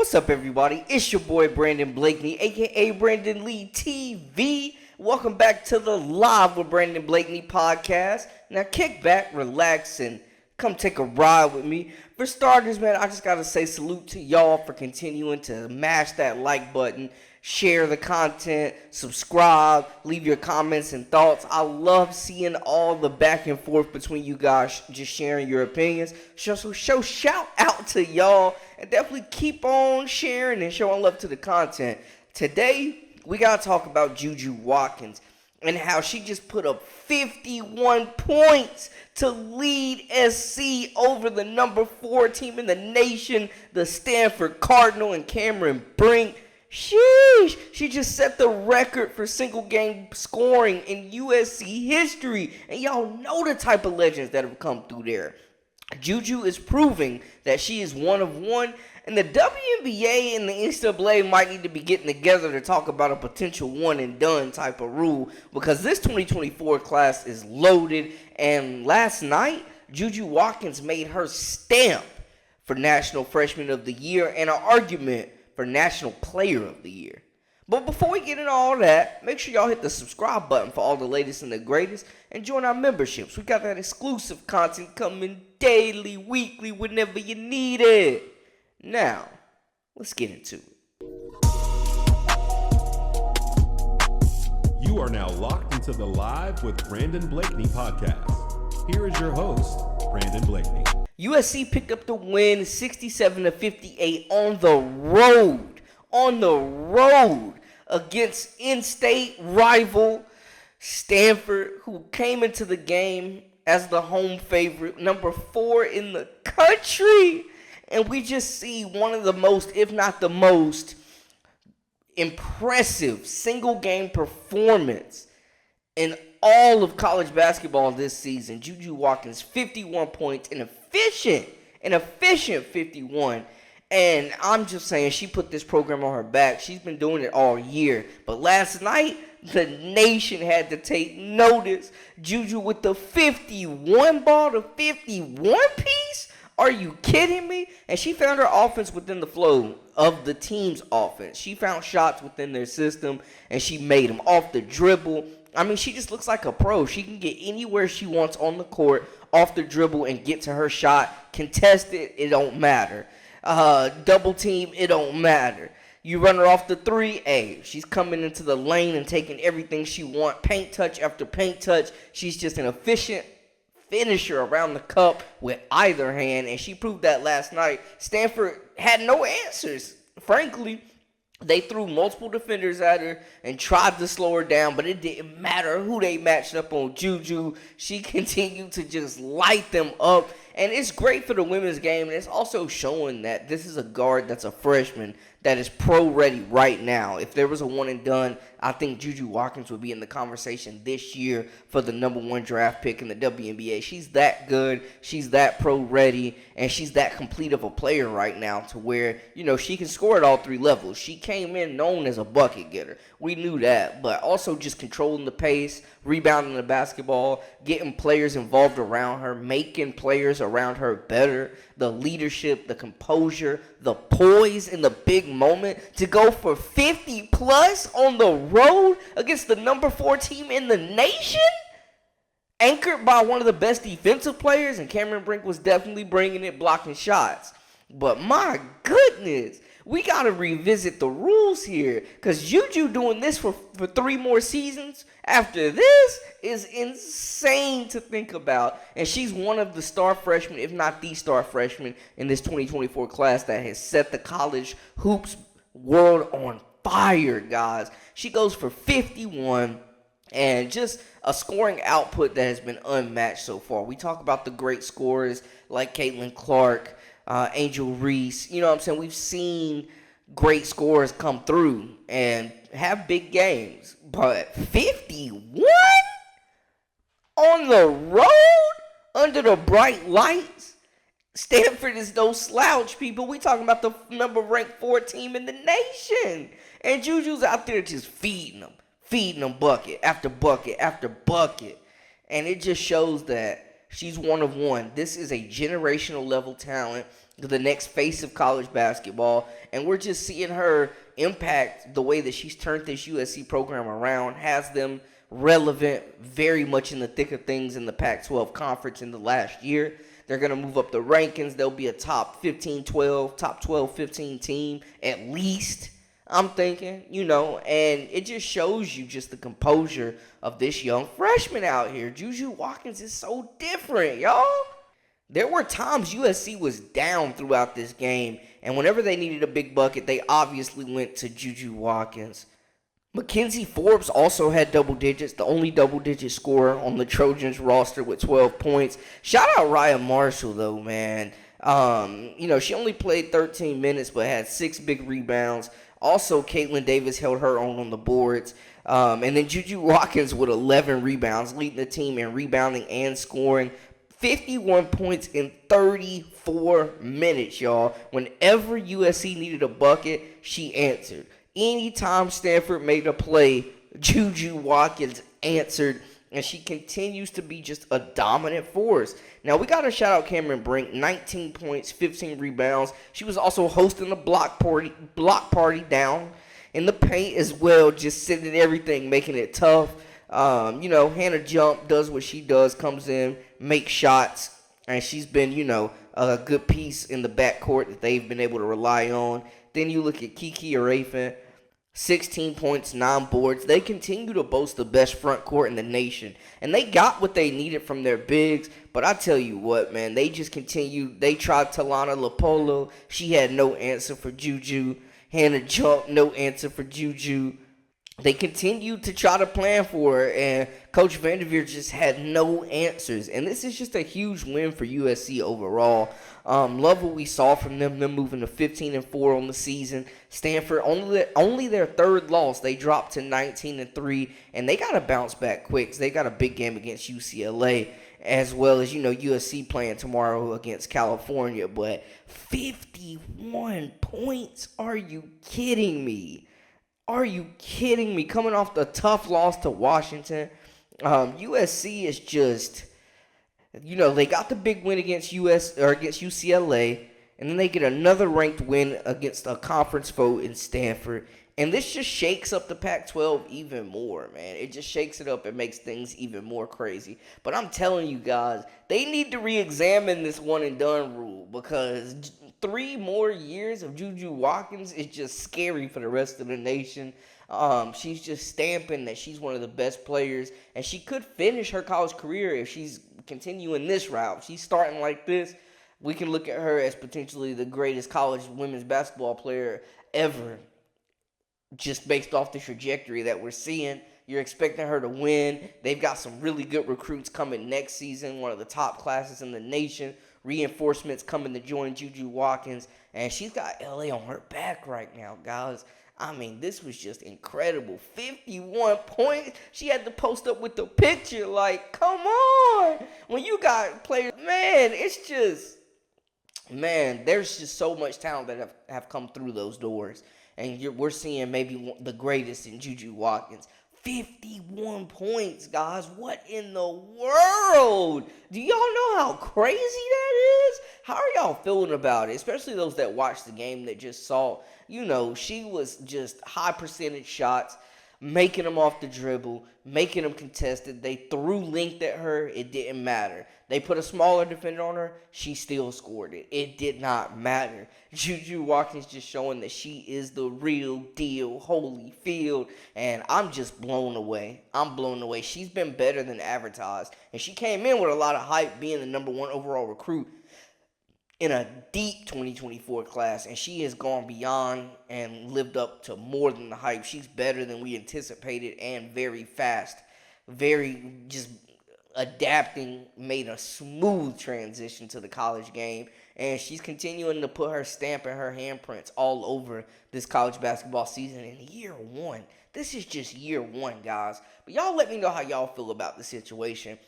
What's up, everybody? It's your boy Brandon Blakeney, aka Brandon Lee TV. Welcome back to the Live with Brandon Blakeney podcast. Now kick back, relax, and come take a ride with me. For starters, man, I just gotta say salute to y'all for continuing to mash that like button, share the content, subscribe, leave your comments and thoughts. I love seeing all the back and forth between you guys just sharing your opinions. So shout out to y'all and definitely keep on sharing and showing love to the content. Today, we got to talk about JuJu Watkins and how she just put up 51 points to lead SC over the number 4 team in the nation, the Stanford Cardinal and Cameron Brink. Sheesh, she just set the record for single game scoring in USC history. And y'all know the type of legends that have come through there. JuJu is proving that she is one of one. And the Wnba and the NCAA might need to be getting together to talk about a potential one and done type of rule, because this 2024 class is loaded. And last night, JuJu Watkins made her stamp for National Freshman of the Year and an argument for National Player of the Year. But before we get into all that, make sure y'all hit the subscribe button for all the latest and the greatest and join our memberships. We got that exclusive content coming daily, weekly, whenever you need it. Now, let's get into it. You are now locked into the Live with Brandon Blakeney podcast. Here is your host, Brandon Blakeney. USC picked up the win 67-58 on the road against in-state rival Stanford, who came into the game as the home favorite, number 4 in the country. And we just see one of the most, if not the most, impressive single game performance in all of college basketball this season. JuJu Watkins, 51 points, an efficient 51. And I'm just saying, she put this program on her back. She's been doing it all year. But last night, the nation had to take notice. JuJu with the 51 ball, the 51 piece. Are you kidding me? And she found her offense within the flow of the team's offense. She found shots within their system, and she made them off the dribble. I mean, she just looks like a pro. She can get anywhere she wants on the court, off the dribble, and get to her shot. Contested, it don't matter. Double team, it don't matter. You run her off the 3, she's coming into the lane and taking everything she wants. Paint touch after paint touch. She's just an efficient finisher around the cup with either hand, and she proved that last night. Stanford had no answers. Frankly, they threw multiple defenders at her and tried to slow her down, but it didn't matter who they matched up on. JuJu, she continued to just light them up, and it's great for the women's game, and it's also showing that this is a guard that's a freshman that is pro-ready right now. If there was a one and done, I think JuJu Watkins would be in the conversation this year for the number 1 draft pick in the WNBA. She's that good, she's that pro-ready, and she's that complete of a player right now to where, you know, she can score at all 3 levels. She came in known as a bucket getter. We knew that, but also just controlling the pace, rebounding the basketball, getting players involved around her, making players around her better, the leadership, the composure, the poise in the big moment to go for 50 plus on the road against the number 4 team in the nation, anchored by one of the best defensive players, and Cameron Brink was definitely bringing it, blocking shots. But my goodness, we got to revisit the rules here, because JuJu doing this for 3 more seasons after this is insane to think about. And she's one of the star freshmen, if not the star freshman, in this 2024 class that has set the college hoops world on fire, guys. She goes for 51 and just a scoring output that has been unmatched so far. We talk about the great scorers like Caitlin Clark, Angel Reese. You know what I'm saying? We've seen great scorers come through and have big games. But 51 on the road under the bright lights? Stanford is no slouch, people. We talking about the number ranked 4 team in the nation. And JuJu's out there just feeding them bucket after bucket after bucket. And it just shows that she's one of one. This is a generational level talent. the next face of college basketball, and we're just seeing her impact the way that she's turned this USC program around, has them relevant, very much in the thick of things in the Pac-12 conference in the last year. They're going to move up the rankings. They'll be a top 12-15 team at least, I'm thinking, and it just shows you just the composure of this young freshman out here. JuJu Watkins is so different, y'all. There were times USC was down throughout this game, and whenever they needed a big bucket, they obviously went to JuJu Watkins. Mackenzie Forbes also had double digits, the only double-digit scorer on the Trojans roster with 12 points. Shout out Raya Marshall, though, man. She only played 13 minutes but had 6 big rebounds. Also, Caitlin Davis held her own on the boards. And then JuJu Watkins with 11 rebounds, leading the team in rebounding and scoring. 51 points in 34 minutes, y'all. Whenever USC needed a bucket, she answered. Anytime Stanford made a play, JuJu Watkins answered, and she continues to be just a dominant force. Now, we got to shout out Cameron Brink, 19 points, 15 rebounds. She was also hosting a block party down in the paint as well, just sitting everything, making it tough. Hannah Jump does what she does, comes in, makes shots, and she's been, a good piece in the backcourt that they've been able to rely on. Then you look at Kiki Arafin, 16 points, 9 boards. They continue to boast the best front court in the nation. And they got what they needed from their bigs. But I tell you what, man, they just continue. They tried Talana Lapolo. She had no answer for JuJu. Hannah Jump, no answer for JuJu. They continued to try to plan for her, and Coach Vanderveer just had no answers. And this is just a huge win for USC overall. Love what we saw from them moving to 15-4 on the season. Stanford, only their third loss. They dropped to 19-3, and they got to bounce back quick. They got a big game against UCLA, as well as, USC playing tomorrow against California. But 51 points? Are you kidding me? Are you kidding me? Coming off the tough loss to Washington, USC is just, they got the big win against UCLA, and then they get another ranked win against a conference foe in Stanford. And this just shakes up the Pac-12 even more, man. It just shakes it up and makes things even more crazy. But I'm telling you guys, they need to re-examine this one and done rule, because 3 more years of JuJu Watkins is just scary for the rest of the nation. She's just stamping that she's one of the best players, and she could finish her college career if she's continuing this route. She's starting like this. We can look at her as potentially the greatest college women's basketball player ever, just based off the trajectory that we're seeing. You're expecting her to win. They've got some really good recruits coming next season, one of the top classes in the nation. Reinforcements coming to join JuJu Watkins, and she's got LA on her back right now, guys. I mean, this was just incredible. 51 points. She had to post up with the picture. Like, come on. When you got players, man, it's just, man, there's just so much talent that have come through those doors. And we're seeing maybe the greatest in JuJu Watkins. 51 points, guys. What in the world? Do y'all know how crazy that is? How are y'all feeling about it? Especially those that watched the game that just saw, she was just high percentage shots, making them off the dribble, making them contested. They threw length at her. It didn't matter. They put a smaller defender on her. She still scored it. It did not matter. JuJu Watkins just showing that she is the real deal, Holyfield. And I'm just blown away. I'm blown away. She's been better than advertised. And she came in with a lot of hype, being the number 1 overall recruit in a deep 2024 class, and she has gone beyond and lived up to more than the hype. She's better than we anticipated, and very fast, very just adapting, made a smooth transition to the college game, and she's continuing to put her stamp and her handprints all over this college basketball season in year 1. This is just year 1, guys. But y'all let me know how y'all feel about the situation.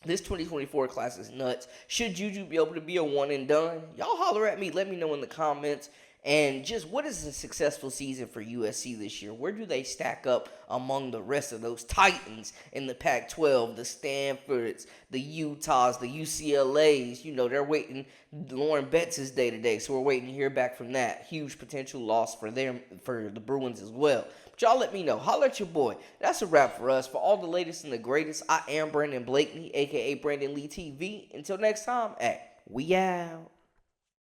This 2024 class is nuts. Should JuJu be able to be a one and done? Y'all holler at me. Let me know in the comments. And just what is a successful season for USC this year? Where do they stack up among the rest of those titans in the Pac-12, the Stanfords, the Utahs, the UCLAs? You know, they're waiting Lauren Betts' day-to-day, so we're waiting to hear back from that. Huge potential loss for them, for the Bruins as well. But y'all let me know. Holler at your boy. That's a wrap for us. For all the latest and the greatest, I am Brandon Blakeney, a.k.a. Brandon Lee TV. Until next time, we out.